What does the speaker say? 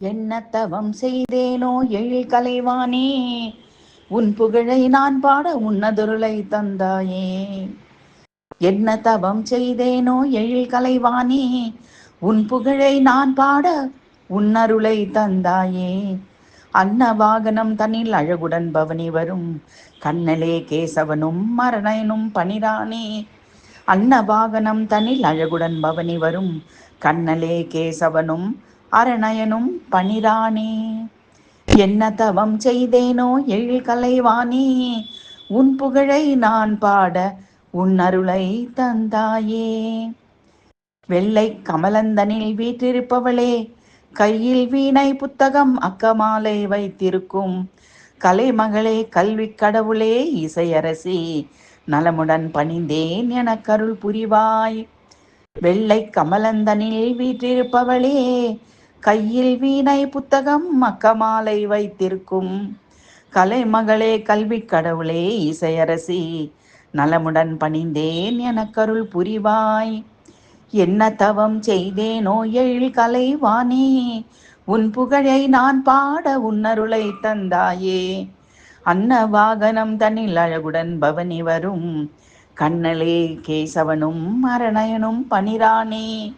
என்ன தவம் செய்தேனோ எழில் கலைவானே, உன் புகழை நான் பாட உன்னதொருளை தந்தாயே. என்ன தவம் செய்தேனோ எழில் கலைவானே, உன் புகழை நான் பாட உன்னருளை தந்தாயே. அன்ன வாகனம் தன்னில் அழகுடன் பவனி வரும் கண்ணலே கேசவனும் மரணனும் பனிரானே. அன்ன வாகனம் தன்னில் அழகுடன் பவனி வரும் கண்ணலே கேசவனும் அரணயனும் பனிரானே. என்ன தவம் செய்தேனோ எழில் கலைவானே, உன் புகழை நான் பாட உன் அருளை தந்தாயே. வெள்ளை கமலந்தனில் வீற்றிருப்பவளே, கையில் வீணை புத்தகம் அக்கமாலை வைத்திருக்கும் கலைமகளே, கல்வி கடவுளே, இசையரசி, நலமுடன் பணிந்தேன் எனக்கருள் புரிவாய். வெள்ளை கமலந்தனில் வீற்றிருப்பவளே, கையில் வீணை புத்தகம் அக்கமாலை வைத்திருக்கும் கலைமகளே, கல்வி கடவுளே, இசையரசி, நலமுடன் பணிந்தேன் எனக்கருள் புரிவாய். என்ன தவம் செய்தேனோ எழில் கலைவானே, உன் புகழை நான் பாட உன்னருளை தந்தாயே. அன்ன வாகனம் தன்னில் அழகுடன் பவனி வரும் கண்ணலே கேசவனும் மரணயனும் பனிரானே.